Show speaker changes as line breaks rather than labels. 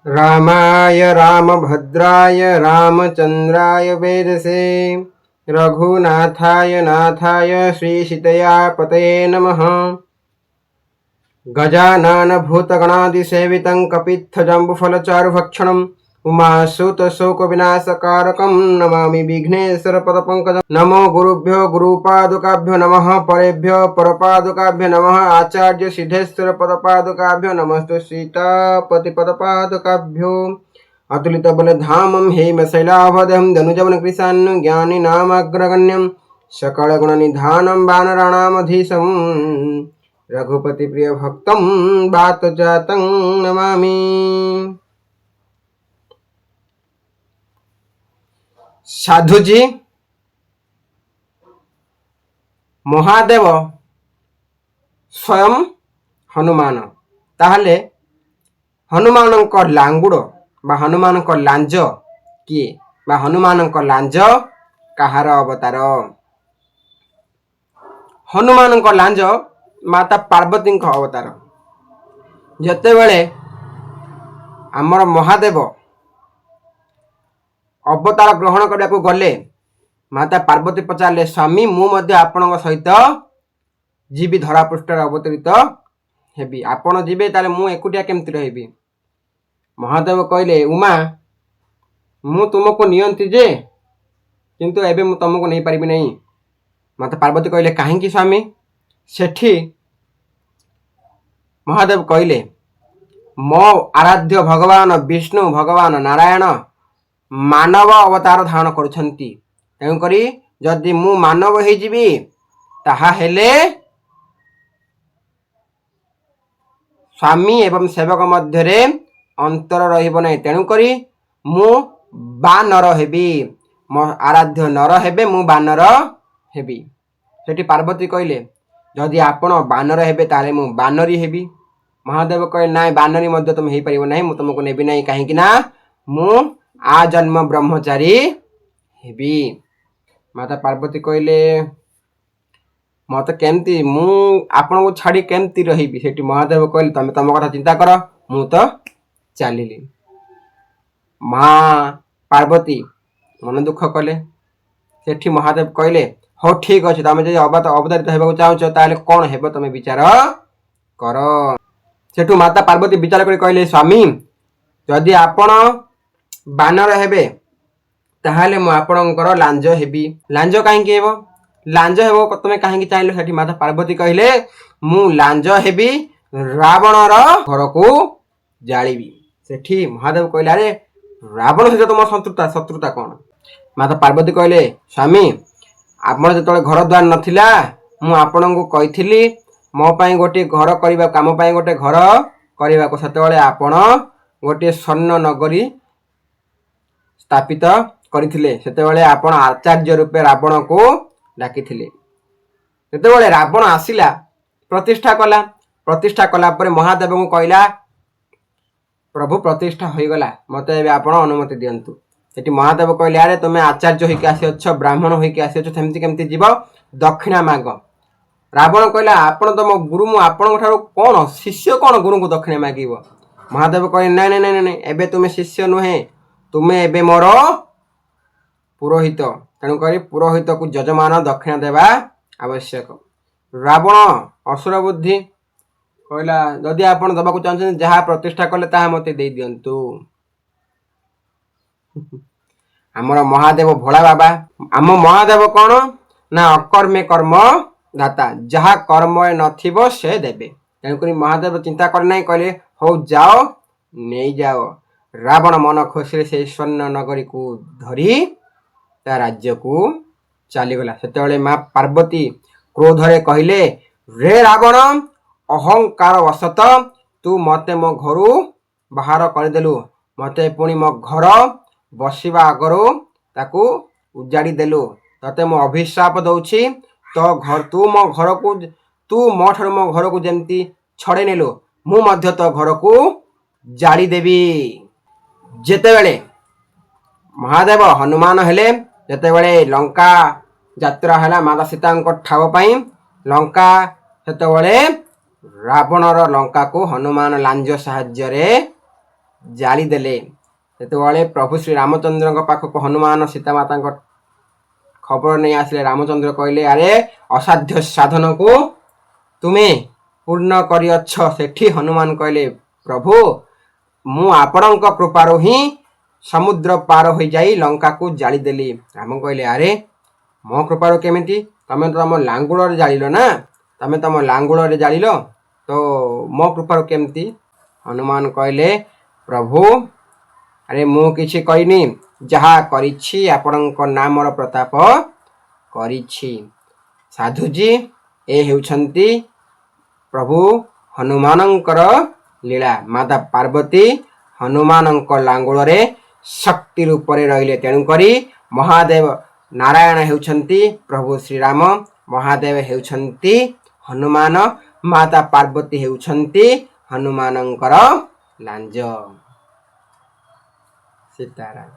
रामाय रामभद्राय रामचन्द्राय वेदसे रघुनाथाय नाथाय श्रीसीतया पतये नमः। गजाननभूतगणादिसेवितं कपित्थजम्बुफलचारुभक्षणम् उमासुतशोकविनाशकारकं नमामि विघ्नेश्वरपदपङ्कजं। नमो गुरुभ्यो गुरुपादुकाभ्यो नमः, परेभ्यो परपादुकाभ्यो नमः, आचार्य सिद्धेश्वरपदपादुकाभ्यो नमस्तु सीतापतिपदपादुकाभ्यो। अतुलितबलधामं हेमशैलाभदं धनुजवनकृशानं ज्ञानिनामग्रगण्यं सकलगुणनिधानं वानराणामधीशं रघुपति प्रिय भक्तं बात जातं नमामि। साधुजी महादेव स्वयं हनुमान, ताहले हनुमान लांगुड़ बा हनुमान लांज किए बा हनुमान लांज कहार अवतार? हनुमान लांज माता पार्वती अवतार। जेतेबेले आमर महादेव अवतार ग्रहण करने को गले, माता पार्वती पचारे स्वामी मु मध्य आपण सहित जीवी धरापृष्ठ अवतरित हेबी, आपण जीवे ताले मु एकुटिया केमती रहिबी? महादेव कहले उमा मु तुमको नियंती जे किंतु एबे मु तुमको नहीं पारिबी नहीं। माता पार्वती कहले काहेकि स्वामी? सेठी महादेव कहले मो आराध्य भगवान विष्णु भगवान नारायण मानव अवतार धारण करुछंती, तेणुकरी जदि मु मानव हो जीवी ताहा हेले स्वामी एवं सेवक मध्य अंतर रहिब नहीं, तेणुकरी मु बानर हेबी, मो आराध्य नर हेबे मु बानर हेबी। सेठी पार्वती कहले जदि आपण बानर हेबे ताले मु बानरी हेबी। महादेव कहले नाई बानरी मध्य तुम हेई परिबो नहीं, मु तुमको नेबी नहीं, काहेकि ना मु आजन्म ब्रह्मचारी हेबी। माता पार्वती कहले मत केमती मु आपण को छाड़ी केमती रहिबी? सेठी महादेव कहले तमे तम कथा चिंता कर, मु तो चलिली। माँ पार्वती मन दुख कले। सेठी महादेव कहले हो ठीक अच्छे, तुम जो अवतारित होगा चाहछ ताले कौन हेब तमे विचार कर। सेठू माता पार्वती विचार कर कहले स्वामी जदि आपण बानर हेबे ताहाले मु आपणकर लांज हेबी। लांज काहेकि हेबो? लांज हेबो तमे काहेकि चाहिलो? सेठी माता पार्वती कहले मु लांज हेबी रावणर घर को जालिबी। सेठी महादेव कहले अरे रावण सहित तुम शत्रुता कौन? माता पार्वती कहले स्वामी आपण जतले घर द्वार नथिला मु आपणको कहिथिली मो पाई गोटे घर करबा काम पाई गोटे घर करबा को, सेतेबेले आपण गोटे स्वर्ण नगरी स्थापित करथिले, सेतेबेले आपण आचार्य रूपे रावण को डाकिथिले। सेतेबेले रावण आसिला प्रतिष्ठा कला पर महादेव को कहला प्रभु प्रतिष्ठा हो गला, मते एबे आपण अनुमति दियंतु। सेठी महादेव कहले अरे तुम आचार्य होइके आसीछ, ब्राह्मण होइके आसीछ, सेमती केमती जीव दक्षिणा माग। रावण कहला आपण तो मो गुरु, मु आपण ठारो कोन शिष्य, कोन गुरु को दक्षिणा मागिबो? महादेव कहले नहीं नहीं नहीं नहीं, एबे तुमे शिष्य नुहे, तुमे एबे मोर पुरोहित, तेणु करी पुरोहित को यजमान दक्षिणा देवा आवश्यक। रावण असुर बुद्धि कहला जदि आपण दबाकू चाहछन जहा प्रतिष्ठा कले ताहा मते दे दियंतु। आमर महादेव भोला बाबा, आम महादेव कौन ना अकर्मे कर्म दाता, जहा कर्म नथिबो से देबे। तेणुकरी महादेव चिंता कर नहीं, कहले हो जाओ नहीं जाओ। रावण मन खुशी से स्वर्ण नगरी को धरी ता राज्य को चलीगला। सेतेबेले माँ पार्वती क्रोधरे कहले रे रावण अहंकार वशत तू मते मो घरू बाहर करदेलु, मते पुणी मो घर बसिबा आगरू ताकू उजाड़ी देलु, तते मो अभिशाप दउछि तो घर तू मो घर को तू मो ठार मो घर को जेमती छड़े नेलु मु मध्य तो घर को जाड़ी देवी। जेतेबेले महादेव हनुमान हेले, जेतेबेले लंका यात्रा है माता सीता ठाव पाई लंका, सेतेबेले रावणर लंका को हनुमान लांज साहाय्य ଜାଳିଦେଲେ। ସେତେବେଳେ ପ୍ରଭୁ ଶ୍ରୀ ରାମଚନ୍ଦ୍ରଙ୍କ ପାଖକୁ ହନୁମାନ ସୀତାମାତାଙ୍କ ଖବର ନେଇ ଆସିଲେ। ରାମଚନ୍ଦ୍ର କହିଲେ, ଆରେ ଅସାଧ୍ୟ ସାଧନକୁ ତୁମେ ପୂର୍ଣ୍ଣ କରିଅଛ। ସେଠି ହନୁମାନ କହିଲେ, ପ୍ରଭୁ ମୁଁ ଆପଣଙ୍କ କୃପାରୁ ହିଁ ସମୁଦ୍ର ପାର ହୋଇଯାଇ ଲଙ୍କାକୁ ଜାଳିଦେଲି। ରାମ କହିଲେ, ଆରେ ମୋ କୃପାରୁ କେମିତି? ତମେ ତ ତମ ଲାଙ୍ଗୁଳରେ ଜାଳିଲ ନା, ତମେ ତମ ଲାଙ୍ଗୁଳରେ ଜାଳିଲ, ତ ମୋ କୃପାରୁ କେମିତି? ହନୁମାନ କହିଲେ, ପ୍ରଭୁ ଆରେ ମୁଁ କିଛି କରିନି, ଯାହା କରିଛି ଆପଣଙ୍କ ନାମର ପ୍ରତାପ କରିଛି। ସାଧୁଜୀ, ଏ ହେଉଛନ୍ତି ପ୍ରଭୁ ହନୁମାନଙ୍କର ଲୀଳା। ମାତା ପାର୍ବତୀ ହନୁମାନଙ୍କ ଲାଙ୍ଗୁଳରେ ଶକ୍ତି ରୂପରେ ରହିଲେ। ତେଣୁକରି ମହାଦେବ ନାରାୟଣ ହେଉଛନ୍ତି ପ୍ରଭୁ ଶ୍ରୀରାମ, ମହାଦେବ ହେଉଛନ୍ତି ହନୁମାନ, ମାତା ପାର୍ବତୀ ହେଉଛନ୍ତି ହନୁମାନଙ୍କର ଲାଞ୍ଜ। ସୀତାରାମ।